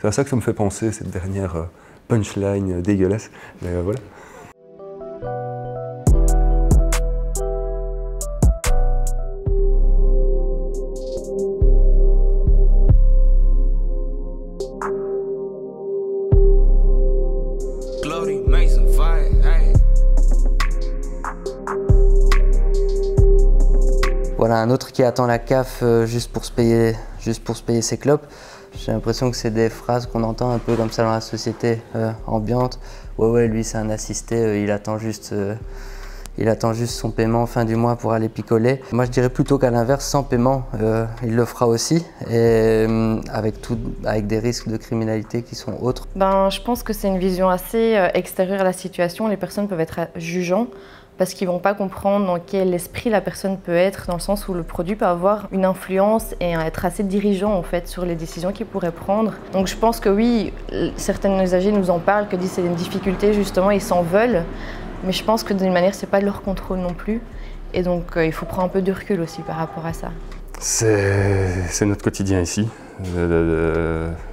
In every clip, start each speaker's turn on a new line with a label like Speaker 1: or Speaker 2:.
Speaker 1: C'est à ça que ça me fait penser, cette dernière punchline dégueulasse. Mais voilà.
Speaker 2: Voilà un autre qui attend la CAF juste pour se payer ses clopes. J'ai l'impression que c'est des phrases qu'on entend un peu comme ça dans la société ambiante. Ouais, lui c'est un assisté, il attend juste son paiement fin du mois pour aller picoler. Moi je dirais plutôt qu'à l'inverse, sans paiement, il le fera aussi, et avec des risques de criminalité qui sont autres.
Speaker 3: Je pense que c'est une vision assez extérieure à la situation. Les personnes peuvent être jugeantes parce qu'ils ne vont pas comprendre dans quel esprit la personne peut être, dans le sens où le produit peut avoir une influence et être assez dirigeant en fait sur les décisions qu'il pourrait prendre. Donc je pense que oui, certains usagers nous en parlent, que disent c'est une difficulté justement, ils s'en veulent. Mais je pense que d'une manière, c'est pas de leur contrôle non plus. Et donc, il faut prendre un peu de recul aussi par rapport à ça.
Speaker 1: C'est notre quotidien ici,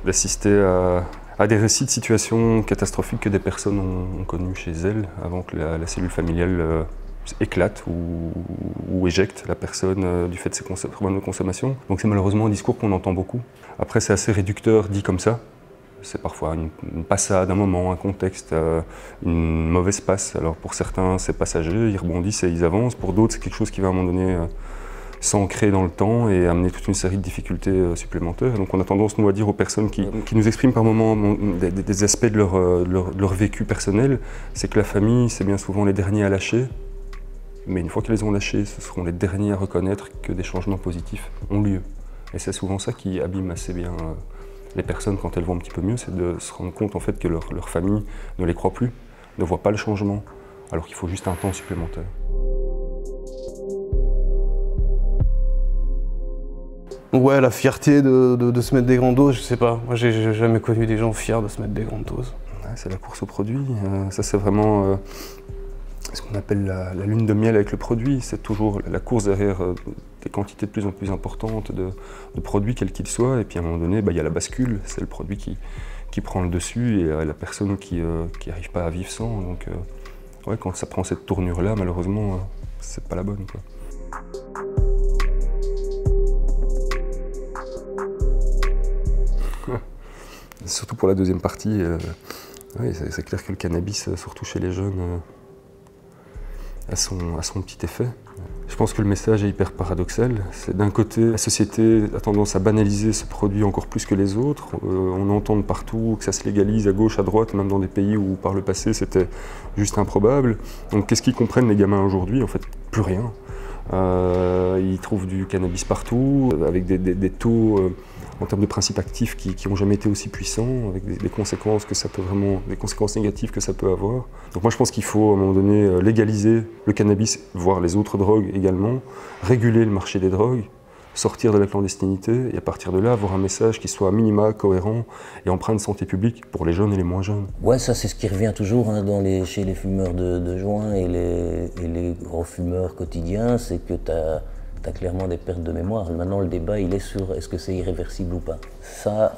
Speaker 1: d'assister à des récits de situations catastrophiques que des personnes ont connues chez elles avant que la cellule familiale éclate ou éjecte la personne du fait de ses problèmes de consommation. Donc c'est malheureusement un discours qu'on entend beaucoup. Après, c'est assez réducteur dit comme ça. C'est parfois une passade, un moment, un contexte, une mauvaise passe. Alors pour certains, c'est passager, ils rebondissent et ils avancent. Pour d'autres, c'est quelque chose qui va à un moment donné s'ancrer dans le temps et amener toute une série de difficultés supplémentaires. Donc on a tendance, nous, à dire aux personnes qui nous expriment par moments des aspects de leur vécu personnel, c'est que la famille, c'est bien souvent les derniers à lâcher. Mais une fois qu'ils les ont lâchés, ce seront les derniers à reconnaître que des changements positifs ont lieu. Et c'est souvent ça qui abîme assez bien les personnes quand elles vont un petit peu mieux, c'est de se rendre compte en fait que leur famille ne les croit plus, ne voit pas le changement, alors qu'il faut juste un temps supplémentaire.
Speaker 4: Ouais, la fierté de se mettre des grandes doses, je sais pas. Moi, j'ai jamais connu des gens fiers de se mettre des grandes doses.
Speaker 1: Ouais, c'est la course au produit. Ça, c'est vraiment ce qu'on appelle la lune de miel avec le produit. C'est toujours la course derrière des quantités de plus en plus importantes de produits, quels qu'ils soient. Et puis à un moment donné, il y a la bascule. C'est le produit qui prend le dessus et la personne qui n'arrive pas à vivre sans. Donc, ouais, quand ça prend cette tournure-là, malheureusement, c'est pas la bonne, quoi. Surtout pour la deuxième partie, oui, c'est clair que le cannabis, surtout chez les jeunes, a son petit effet. Je pense que le message est hyper paradoxal. C'est d'un côté, la société a tendance à banaliser ce produit encore plus que les autres. On entend de partout que ça se légalise à gauche, à droite, même dans des pays où par le passé c'était juste improbable. Donc qu'est-ce qu'ils comprennent les gamins aujourd'hui? En fait, plus rien. Ils trouvent du cannabis partout, avec des taux en termes de principes actifs qui n'ont jamais été aussi puissants, avec des conséquences que ça peut vraiment, des conséquences négatives que ça peut avoir. Donc moi je pense qu'il faut à un moment donné légaliser le cannabis, voire les autres drogues également, réguler le marché des drogues, sortir de la clandestinité et à partir de là avoir un message qui soit à minima cohérent et empreint de santé publique pour les jeunes et les moins jeunes.
Speaker 5: Ouais, ça c'est ce qui revient toujours hein, chez les fumeurs de joint et les gros fumeurs quotidiens, c'est que tu as clairement des pertes de mémoire. Maintenant le débat il est sur est-ce que c'est irréversible ou pas. Ça,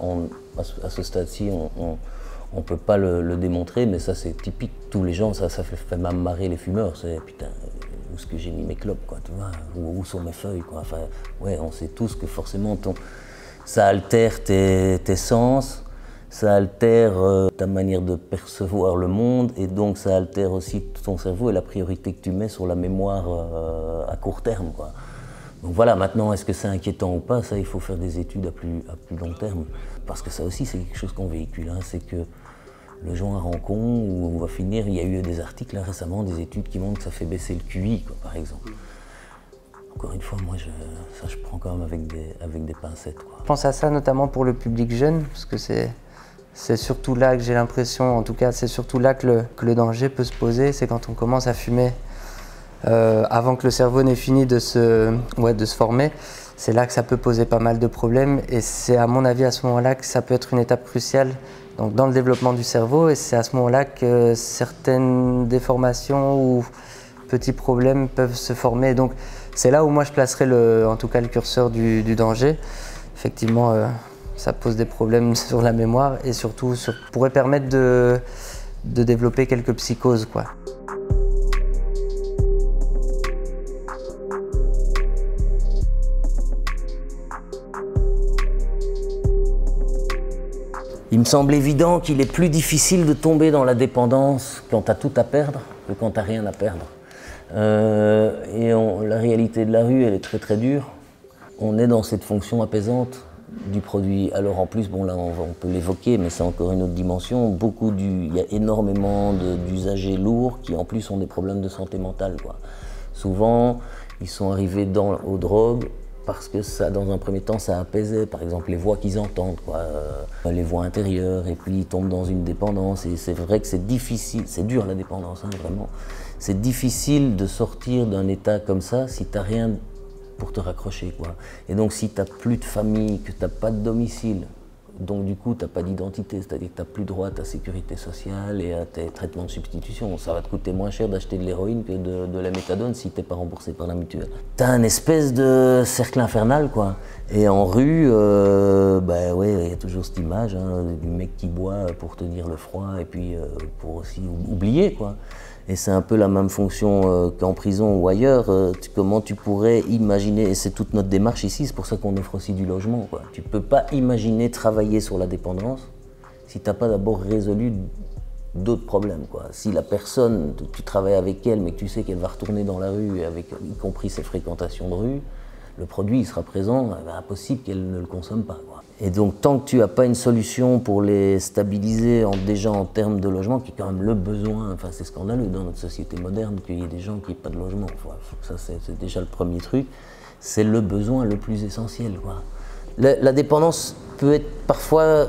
Speaker 5: à ce stade-ci, on peut pas le démontrer, mais ça c'est typique. Tous les gens, ça fait même marrer les fumeurs. C'est putain, où est-ce que j'ai mis mes clopes, quoi, tu vois, où sont mes feuilles, quoi. Enfin, ouais, on sait tous que forcément ça altère tes sens, ça altère ta manière de percevoir le monde, et donc ça altère aussi ton cerveau et la priorité que tu mets sur la mémoire à court terme, quoi. Donc voilà, maintenant, est-ce que c'est inquiétant ou pas? Ça, il faut faire des études à plus long terme. Parce que ça aussi, c'est quelque chose qu'on véhicule, hein, c'est que le joint rend con, où on va finir, il y a eu des articles là, récemment, des études qui montrent que ça fait baisser le QI, quoi, par exemple. Encore une fois, moi, je prends quand même avec des pincettes, quoi.
Speaker 2: Je pense à ça notamment pour le public jeune, parce que c'est surtout là que j'ai l'impression, en tout cas, c'est surtout là que le danger peut se poser, c'est quand on commence à fumer. Avant que le cerveau n'ait fini de se former, c'est là que ça peut poser pas mal de problèmes et c'est à mon avis à ce moment-là que ça peut être une étape cruciale donc, dans le développement du cerveau et c'est à ce moment-là que certaines déformations ou petits problèmes peuvent se former. Donc c'est là où moi je placerais en tout cas le curseur du danger. Effectivement, ça pose des problèmes sur la mémoire et surtout pourrait permettre de développer quelques psychoses, quoi.
Speaker 5: Il me semble évident qu'il est plus difficile de tomber dans la dépendance quand tu as tout à perdre que quand tu n'as rien à perdre. La réalité de la rue, elle est très très dure. On est dans cette fonction apaisante du produit. Alors en plus, bon là on peut l'évoquer, mais c'est encore une autre dimension. Il y a énormément d'usagers lourds qui en plus ont des problèmes de santé mentale, quoi. Souvent, ils sont arrivés aux drogues parce que ça, dans un premier temps, ça apaisait, par exemple, les voix qu'ils entendent, quoi, les voix intérieures, et puis ils tombent dans une dépendance. Et c'est vrai que c'est difficile, c'est dur la dépendance, hein, vraiment. C'est difficile de sortir d'un état comme ça si tu n'as rien pour te raccrocher, quoi. Et donc si tu n'as plus de famille, que tu n'as pas de domicile, donc du coup tu n'as pas d'identité, c'est-à-dire que tu n'as plus droit à ta sécurité sociale et à tes traitements de substitution. Ça va te coûter moins cher d'acheter de l'héroïne que de la méthadone si tu n'es pas remboursé par la mutuelle. Tu as un espèce de cercle infernal, quoi. Et en rue, bah ouais, il y a toujours cette image, hein, du mec qui boit pour tenir le froid et puis pour aussi oublier, quoi. Et c'est un peu la même fonction qu'en prison ou ailleurs. Comment tu pourrais imaginer, et c'est toute notre démarche ici, c'est pour ça qu'on offre aussi du logement, quoi. Tu ne peux pas imaginer travailler sur la dépendance si tu n'as pas d'abord résolu d'autres problèmes, quoi. Si la personne, tu travailles avec elle, mais que tu sais qu'elle va retourner dans la rue, y compris ses fréquentations de rue, le produit il sera présent, impossible qu'elle ne le consomme pas, quoi. Et donc tant que tu n'as pas une solution pour les stabiliser déjà en termes de logement, qui est quand même le besoin, enfin c'est scandaleux dans notre société moderne qu'il y ait des gens qui n'aient pas de logement, enfin, ça c'est déjà le premier truc, c'est le besoin le plus essentiel, quoi. La dépendance peut être parfois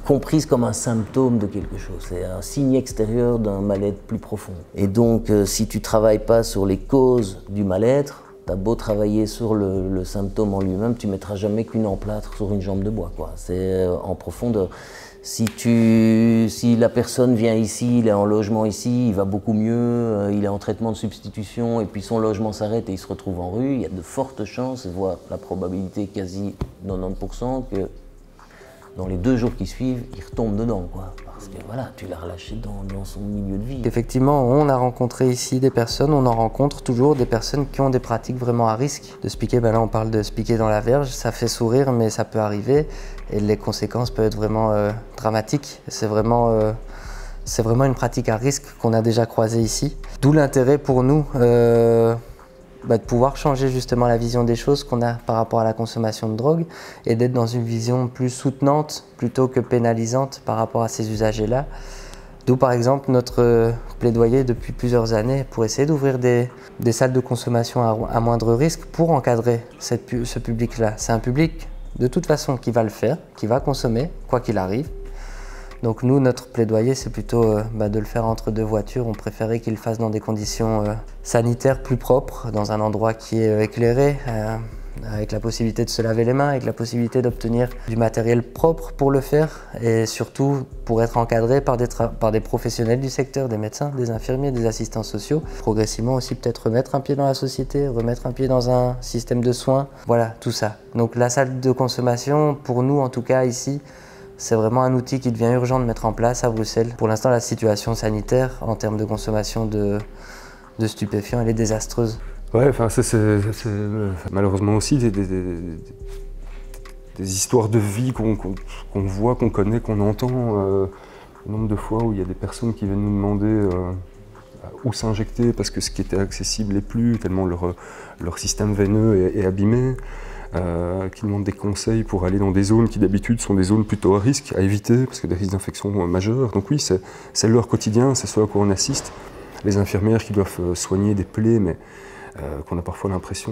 Speaker 5: comprise comme un symptôme de quelque chose, c'est un signe extérieur d'un mal-être plus profond. Et donc si tu ne travailles pas sur les causes du mal-être, t'as beau travailler sur le symptôme en lui-même, tu mettras jamais qu'une emplâtre sur une jambe de bois, quoi. C'est en profondeur. Si la personne vient ici, il est en logement ici, il va beaucoup mieux, il est en traitement de substitution et puis son logement s'arrête et il se retrouve en rue, il y a de fortes chances, voire la probabilité quasi 90% que dans les 2 jours qui suivent, il retombe dedans, quoi. Parce que voilà, tu l'as relâché dans son milieu de vie.
Speaker 2: Effectivement, on a rencontré ici des personnes, on en rencontre toujours des personnes qui ont des pratiques vraiment à risque. De se piquer, ben là on parle de se piquer dans la verge, ça fait sourire mais ça peut arriver et les conséquences peuvent être vraiment dramatiques. C'est vraiment une pratique à risque qu'on a déjà croisée ici. D'où l'intérêt pour nous de pouvoir changer justement la vision des choses qu'on a par rapport à la consommation de drogue et d'être dans une vision plus soutenante plutôt que pénalisante par rapport à ces usagers-là. D'où par exemple notre plaidoyer depuis plusieurs années pour essayer d'ouvrir des salles de consommation à moindre risque pour encadrer ce public-là. C'est un public de toute façon qui va le faire, qui va consommer quoi qu'il arrive. Donc nous, notre plaidoyer, c'est plutôt de le faire entre 2 voitures. On préférait qu'il le fasse dans des conditions sanitaires plus propres, dans un endroit qui est éclairé, avec la possibilité de se laver les mains, avec la possibilité d'obtenir du matériel propre pour le faire, et surtout pour être encadré par des professionnels du secteur, des médecins, des infirmiers, des assistants sociaux. Progressivement aussi peut-être remettre un pied dans la société, remettre un pied dans un système de soins, voilà, tout ça. Donc la salle de consommation, pour nous en tout cas ici, c'est vraiment un outil qui devient urgent de mettre en place à Bruxelles. Pour l'instant, la situation sanitaire en termes de consommation de stupéfiants, elle est désastreuse.
Speaker 1: Ouais, enfin, c'est malheureusement aussi des histoires de vie qu'on voit, qu'on connaît, qu'on entend. Le nombre de fois où il y a des personnes qui viennent nous demander où s'injecter parce que ce qui était accessible n'est plus, tellement leur système veineux est abîmé. Qui demandent des conseils pour aller dans des zones qui d'habitude sont des zones plutôt à risque, à éviter, parce que des risques d'infection majeurs. Donc oui, c'est leur quotidien, c'est ce à quoi on assiste. Les infirmières qui doivent soigner des plaies, mais qu'on a parfois l'impression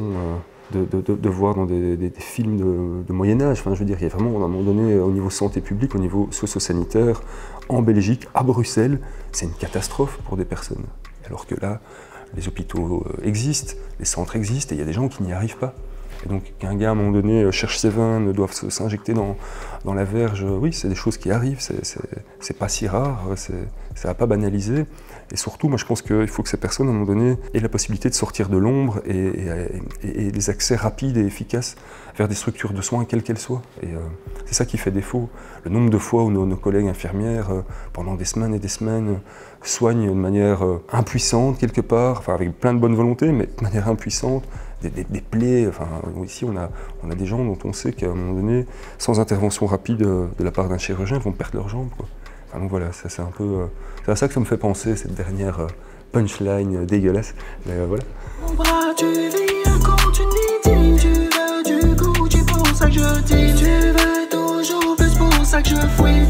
Speaker 1: de voir dans des films de Moyen-Âge. Enfin, je veux dire, il y a vraiment, à un moment donné, au niveau santé publique, au niveau socio-sanitaire, en Belgique, à Bruxelles, c'est une catastrophe pour des personnes. Alors que là, les hôpitaux existent, les centres existent, et il y a des gens qui n'y arrivent pas. Et donc qu'un gars à un moment donné cherche ses veines, doivent s'injecter dans la verge, oui, c'est des choses qui arrivent, c'est pas si rare, ça va pas banaliser. Et surtout, moi je pense qu'il faut que ces personnes à un moment donné aient la possibilité de sortir de l'ombre et des accès rapides et efficaces vers des structures de soins, quelles qu'elles soient. Et c'est ça qui fait défaut. Le nombre de fois où nos collègues infirmières, pendant des semaines et des semaines, soignent de manière impuissante quelque part, enfin avec plein de bonne volonté, mais de manière impuissante, des plaies. Enfin, ici, on a des gens dont on sait qu'à un moment donné, sans intervention rapide de la part d'un chirurgien, ils vont perdre leurs jambes, quoi. Enfin, donc voilà, c'est un peu, c'est à ça que ça me fait penser, cette dernière punchline dégueulasse. Mais voilà.
Speaker 6: Mon bras, tu vis un continu, tu veux du coup, tu penses que je dis, tu veux toujours plus, pour ça que je fouille.